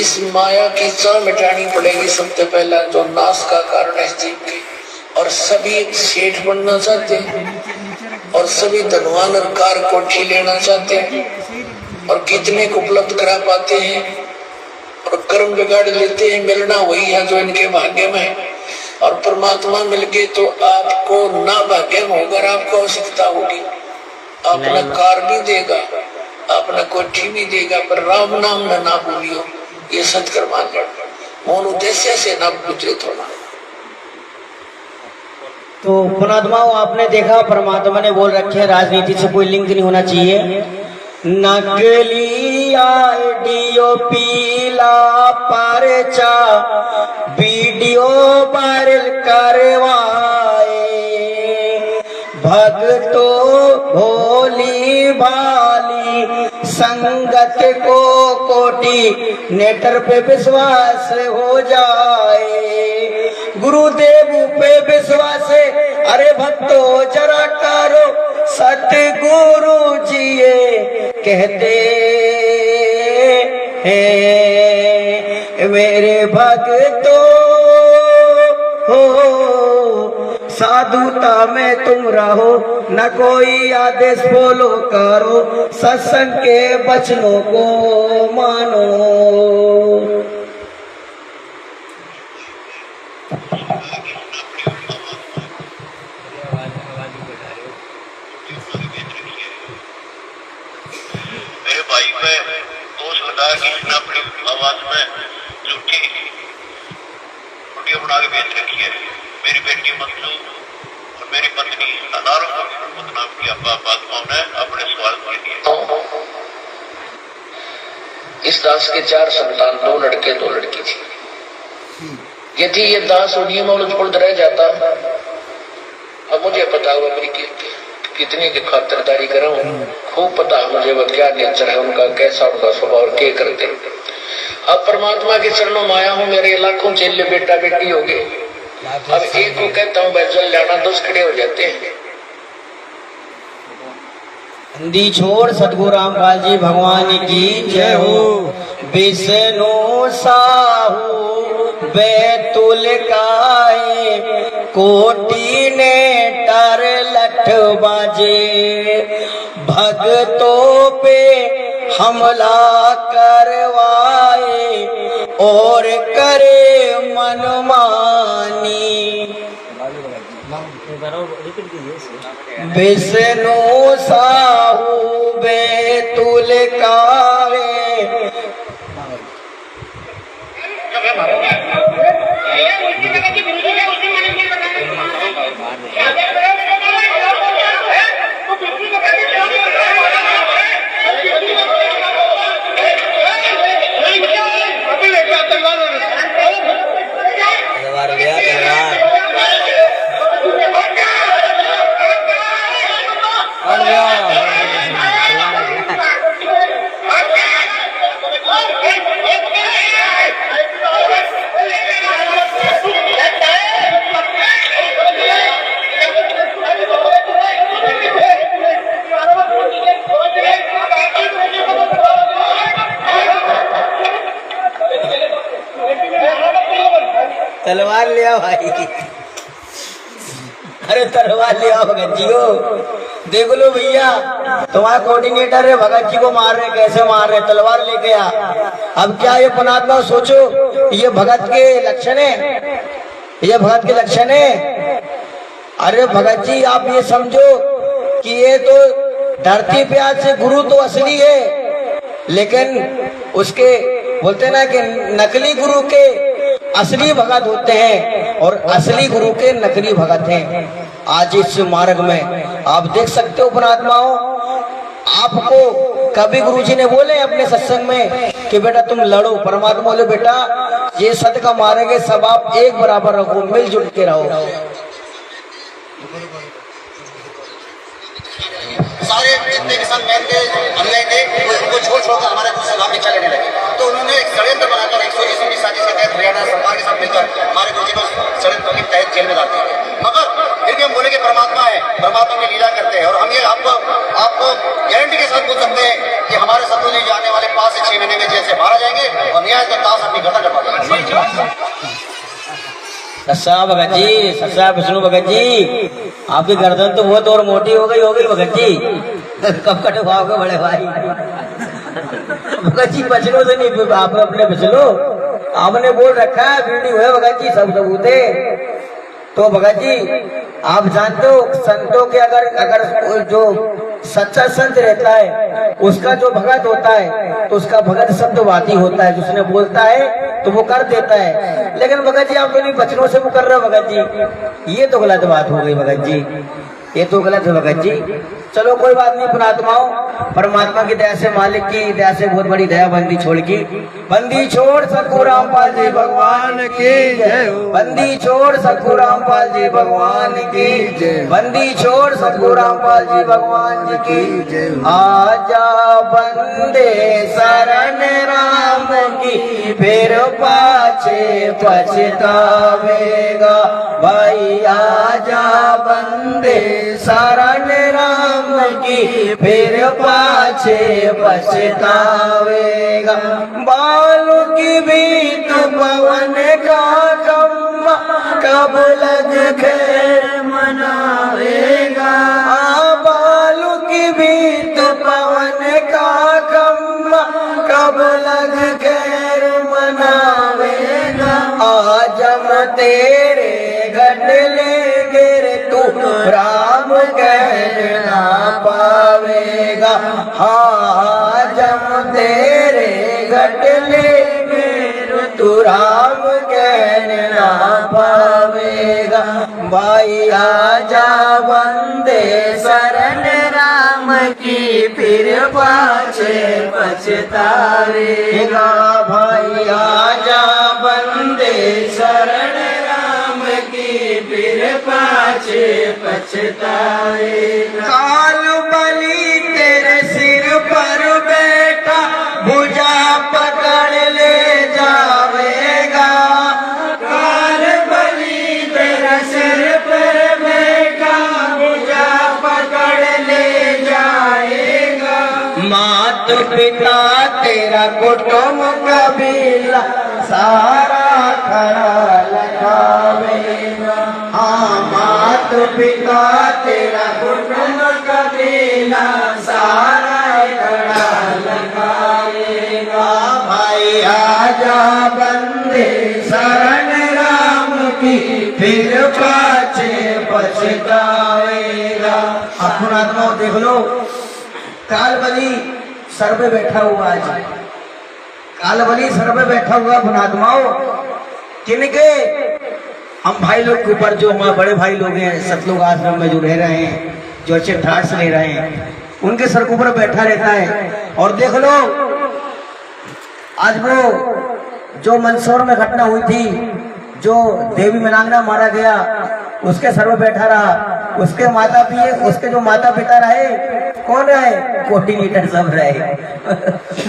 F: इस माया की चाह मिटानी पड़ेगी सबसे पहला, जो नाश का कारण है जीव के। और सभी सेठ बनना चाहते हैं, और सभी धनवान और कार कोठी लेना चाहते हैं, और कितने को उपलब्ध करा पाते हैं, और कर्म बिगाड़ लेते हैं। मिलना वही है जो इनके भाग्य में है, और परमात्मा मिल गए तो आपको ना भाग्य में होगा, आपको आवश्यकता होगी। अपना कार भी देगा, अपना कोठी भी देगा, पर राम नाम ना भूलियो, ये सत्कर्मा मौन उद्देश्य से न विचलित होना।
A: तो पुणात्माओं, आपने देखा परमात्मा ने बोल रखे राजनीति से कोई लिंक नहीं होना चाहिए। नकली आईडियो पीला पर्चा वीडियो वायरल करवाए, भक्तों भोली भाली संगत को कोटि नेटर पे विश्वास हो जाए। गुरुदेव पे विश्वास है, अरे भक्तों जरा करो, सतगुरु जी ये कहते हैं मेरे भक्तों हो, साधुता में तुम रहो, न कोई आदेश फॉलो करो, सत्संग के वचनों को मानो।
G: मेरे भाई पे दोष लगा कि इसने अपनी आवाज में झूठी वीडियो बना के बेच रखी है। मेरी बेटी मंजू और मेरी पत्नी अनारों को बदनाम किया बात ने अपने स्वार्थ के लिए।
F: दास के 4 संतान, 2 लड़के 2 लड़की थी। यदि ये दास उन्हीं में उलझ रह जाता, अब मुझे पता हुआ मेरी कितनी की खातिरदारी करूं, खूब पता है मुझे वो क्या नेचर है उनका, कैसा उनका स्वभाव, क्या करते। अब परमात्मा के चरणों में आया हूं, मेरे लाखों चेले बेटा बेटी हो गए। अब एक को कहता हूं बैजल जाना, 10 खड़े हो जाते हैं।
A: बंदी छोड़ सतगुरु रामपाल जी भगवान की जय हो। विष्णु साहू बैतुल काए, कोटि ने टर लठ बाजे, भक्तों पे हमला करवाए और करे मनमानी। विष्णु साहू बैतुल काए, तलवार ले आओ भाई, अरे तलवार ले आओ भगत जी को। देख लो भैया, तुम्हारा कोऑर्डिनेटर है, भगत जी को मार रहे, कैसे मार रहे, तलवार लेके आ। अब क्या ये पुणात्मा सोचो, ये भगत के लक्षण है, ये भगत के लक्षण है। अरे भगत जी आप ये समझो कि ये तो धरती पे आज से गुरु तो असली है, लेकिन उसके बोलते ना कि नकली गुरु के असली भगत होते हैं और असली गुरु के नकली भगत हैं। आज इस मार्ग में आप देख सकते हो पुणात्माओं, आपको कभी गुरुजी ने बोले अपने सत्संग में कि बेटा तुम लड़ो, परमात्मा बोले बेटा ये सत्य का मारेंगे, सब आप एक बराबर रखो, मिलजुल के रहो।
B: सारे जितने भी संत महल के अनुयायी थे उनको छोड़ छोड़कर हमारे गुरु साहब दीक्षा लेने लगे। तो उन्होंने एक षड्यंत्र बनाकर 120 की साजिश के तहत हरियाणा सरकार के साथ मिलकर हमारे गुरु जी को षड्यंत्र के तहत जेल में डालते हैं। मगर फिर भी हम बोले कि परमात्मा है, परमात्मा की लीला करते हैं। और हम ये आपको गारंटी के साथ बोल सकते हैं कि हमारे सतगुरु जी आने वाले 5 से 6 महीने में जेल से मारा जाएंगे और न्याय का ताश अपनी गर्दन करवा देंगे।
A: सच्चा भगत जी, सच्चा विष्णु भगत जी, आपकी गर्दन तो बहुत और मोटी हो गई भगत जी, कब कटवाओगे बड़े भाई? भगत जी बचलो से नहीं, आप अपने बचलो, आपने बोल रखा है वीडियो है भगत जी, सब सबूत है। तो भगत जी आप जानते हो संतों के अगर जो सच्चा संत रहता है उसका जो भगत होता है तो उसका भगत सत्यवादी होता है, जिसने बोलता है तो वो कर देता है। लेकिन भगत जी आप नहीं बचनों से वो कर रहे हो भगत जी, ये तो गलत बात हो गई भगत जी, ये तो गलत है भगत जी। चलो कोई बात नहीं पुणात्माओं, परमात्मा की दया से, मालिक की दया से बहुत बड़ी दया बंदी छोड़ की। बंदी छोड़ सतगुरु रामपाल जी भगवान की जय हो। बंदी छोड़ सतगुरु रामपाल जी भगवान की जय। बंदी छोड़ सतगुरु रामपाल जी भगवान जी की जय। आजा बंदे शरण राम की, फिर पाछे पछतावेगा भाई। आजा बंदे शरण राम की, फिर पाछे पछतावेगा। बालू की बीत पवन का खम्मा, कब लग खैर मनावेगा। बालू की बीत पवन का खम्मा, कब लग खैर मनावेगा। आज हम तेरे गठले गिर, तू राम कहना पावेगा। हाँ जब तेरे गठले गिर, तू राम कहना पावेगा भाई। आजा बंदे शरण राम की, फिर पाछे पछतावेगा। भाई आजा बंदे शरण राम की, फिर पाछे पछतावेगा। काल बलि तेरे सिर पर बैठा, भुजा पकड़ ले जावेगा। काल बलि तेरे सिर पर बैठा, भुजा पकड़ ले जाएगा। मात पिता तेरा कुटुंब कबीला, सारा खड़ा लगावेगा। हाँ, मात पिता तेरा कुटुंब कबीला, सारा खड़ा लगावेगा। भाई आजा बंदे शरण राम की, फिर पाछे पछतावेगा। अपना आत्माओं देख लो, काल बलि सर पे बैठा हुआ आज, काल बलि सर पे बैठा हुआ पुणात्माओं। किनके? हम भाई लोग के ऊपर, जो हमारे बड़े भाई लोग हैं सतलोक आश्रम में जो रह रहे हैं, जो अच्छे ठाट से ले रहे हैं, उनके सर के ऊपर बैठा रहता है। और देख लो, आज वो जो मंदसौर में घटना हुई थी, जो देवी मेनांगना मारा गया, उसके सर पे बैठा रहा। उसके जो माता पिता रहे, कौन रहे? कोऑर्डिनेटर सब रहे।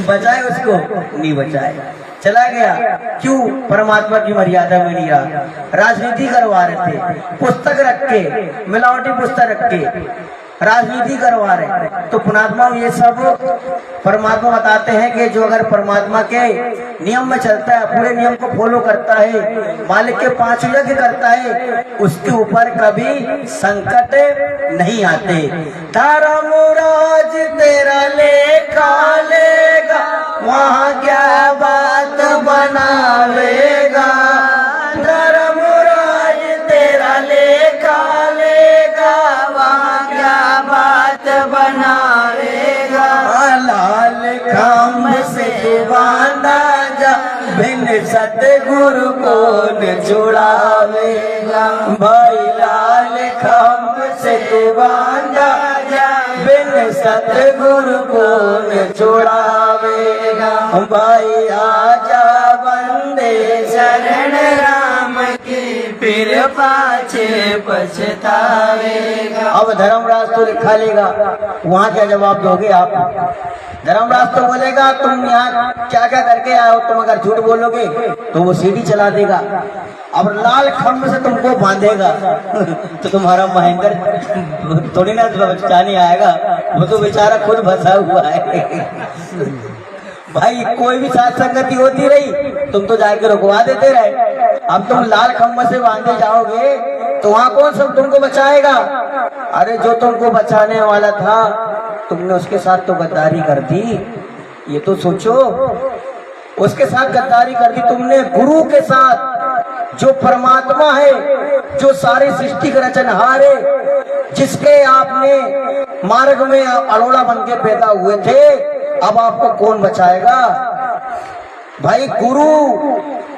A: बचाए उसको? नहीं बचाए, चला गया। क्यों? परमात्मा की मर्यादा में नहीं रहा। राजनीति करवा रहे थे, पुस्तक रख के, मिलावटी पुस्तक रख के राजनीति करवा रहे। तो पुणात्मा ये सब परमात्मा बताते हैं कि जो अगर परमात्मा के नियम में चलता है, पूरे नियम को फॉलो करता है, मालिक के 5 यज्ञ करता है, उसके ऊपर कभी संकट नहीं आते। धर्मराज तेरा लेखा लेगा, वहाँ क्या बात बनावेगा। धर्मराज तेरा लेखा लेगा, वहाँ क्या बात बनावेगा। लाल खम्भ से बांधा जा, बिन सतगुरु को न जुड़ावेगा। भाई लाल खम्भ से बांधा जा, बिन सतगुरु को न जुड़ावेगा। भाई आजा बंदे शरण राम की, फिर पाछे पछतावेगा। अब धर्मराज तो लिखा लेगा, वहाँ क्या जवाब दोगे आप? धर्मराज तो बोलेगा तुम यहाँ क्या क्या करके आए हो, तुम अगर झूठ बोलोगे तो वो सीढ़ी चला देगा। अब लाल खम्भ से तुमको बांधेगा तो तुम्हारा महेंद्र थोड़ी ना बचाने आएगा, वो तो बेचारा खुद फंसा हुआ है। भाई कोई भी साथ संगति होती रही, तुम तो जाके रुकवा देते रहे। अब तुम लाल खम्भ से बांधे जाओगे तो वहाँ कौन सब तुमको बचाएगा? अरे जो तुमको बचाने वाला था, तुमने उसके साथ तो गद्दारी कर दी। ये तो सोचो, उसके साथ गद्दारी कर दी तुमने। गुरु के साथ, जो परमात्मा है, जो सारी सृष्टि का रचनहार है, जिसके आपने मार्ग में अड़ोड़ा बन के पैदा हुए थे, अब आपको कौन बचाएगा? भाई गुरु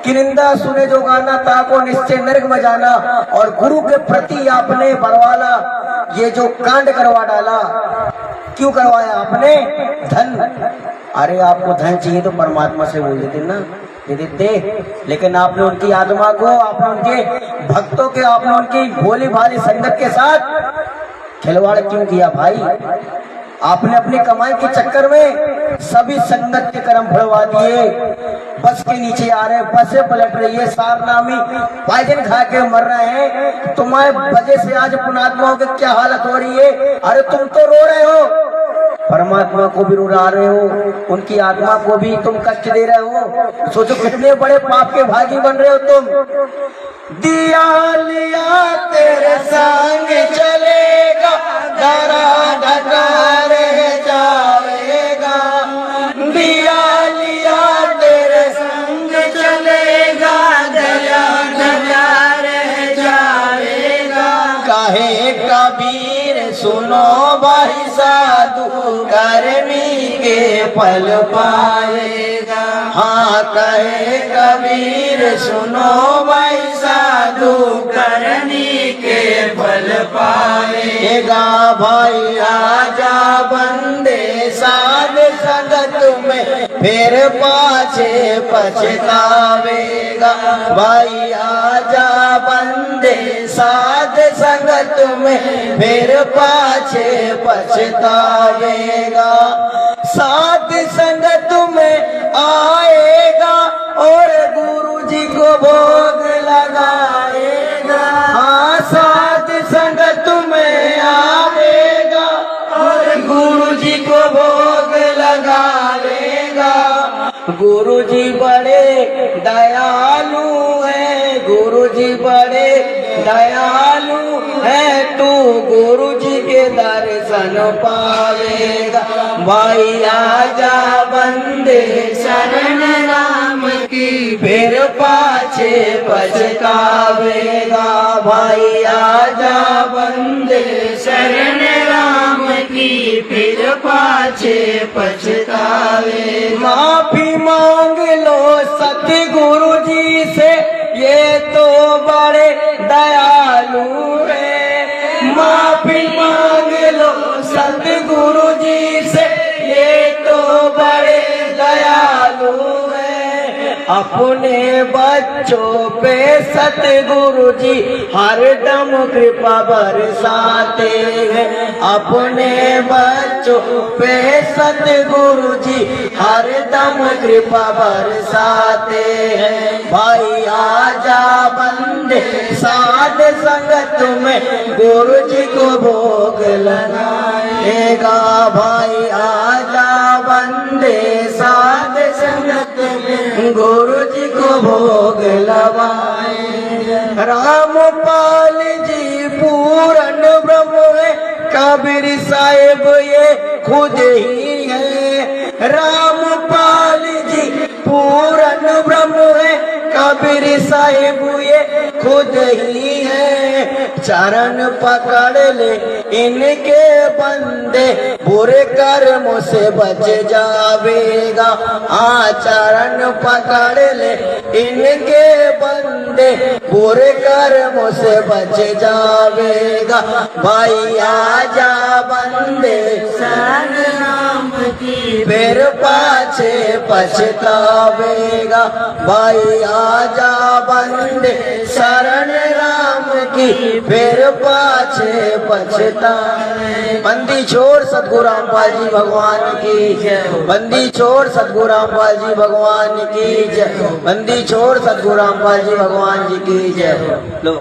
A: की निंदा सुने जो गाना, ताको निश्चय नरक में जाना। और गुरु के प्रति आपने बरवाला ये जो कांड करवा डाला, क्यों करवाया आपने? धन। अरे आपको धन चाहिए तो परमात्मा से बोल देते ना, दे देते। लेकिन आपने उनकी आत्मा को, आपने उनके भक्तों के, आपने उनकी भोली भाली संगत के साथ खिलवाड़ क्यों किया भाई? आपने अपनी कमाई के चक्कर में सभी संगत के कर्म फड़वा दिए। बस के नीचे आ रहे, बसें पलट रही है, सारनामी पॉइजन खा के मर रहे हैं। तुम्हारे वजह से आज पुणात्माओं की क्या हालत हो रही है। अरे तुम तो रो रहे हो, परमात्मा को भी रुला रहे हो, उनकी आत्मा को भी तुम कष्ट दे रहे हो। सोचो कितने बड़े पाप के भागी बन रहे हो तुम। दिया लिया तेरे संग चलेगा, डरा ढका रह जाएगा। दिया लिया तेरे संग चलेगा, डरा ढका रह जाएगा। काहे कबीर सुनो भाई साधु, करनी के फल पाएगा। हाँ कहे कबीर सुनो भाई साधु, करनी के फल पाए। भाई आजा बंदे साध संगत में फिर पाछे पछतावेगा। भाई आजा बंदे साध संगत में फिर पाछे पछतावेगा। साध संगत में आएगा और गुरु जी को भोग लगाएगा। हाँ, साध संगत में आएगा और गुरु जी को भोग लगाएगा। गुरु जी बड़े दयालु है, गुरु जी बड़े दयालु है, तू गुरु जी के दर्शन पावेगा। भाई आजा बंदे शरण राम की फिर पाछे पछतावेगा। भाई आजा बंदे शरण राम की फिर पाछे पछतावे। माफी मांग लो सतगुरु जी से, ये तो बड़े दयालु है। माफी मांग लो सतगुरु जी से, ये तो बड़े दयालु है। अपने बच्चों पे सतगुरु जी हरदम कृपा बरसाते हैं। अपने बच्चों पे सतगुरु जी हरदम कृपा बरसाते हैं। भाई आजा बंदे साध संगत में गुरु जी को भोग लगाएगा। भाई आजा बंदे साध संगत में गुरु जी को भोग लगाए। रामपाल जी पूरन ब्रह्म है, कबीर साहिब ये खुद ही है। रामपाल जी पूरन ब्रह्म है, कबीर साहिब ये खुद ही है। चरण पकड़ ले इनके बंदे, बुरे कर्मों से बच जावेगा। चरण पकड़ ले इनके बंदे, बुरे कर्मों से बच जावेगा। भाई आजा बंदे शरण राम की फिर पाछे पछतावेगा। भाई आजा बंदे शरण राम की फिर पाछे पछतावे। बंदी छोड़ सतगुरु रामपाल जी भगवान की जय। बंदी छोड़ सतगुरु रामपाल जी भगवान की जय। बंदी छोड़ सतगुरु रामपाल जी भगवान जी की जय। लो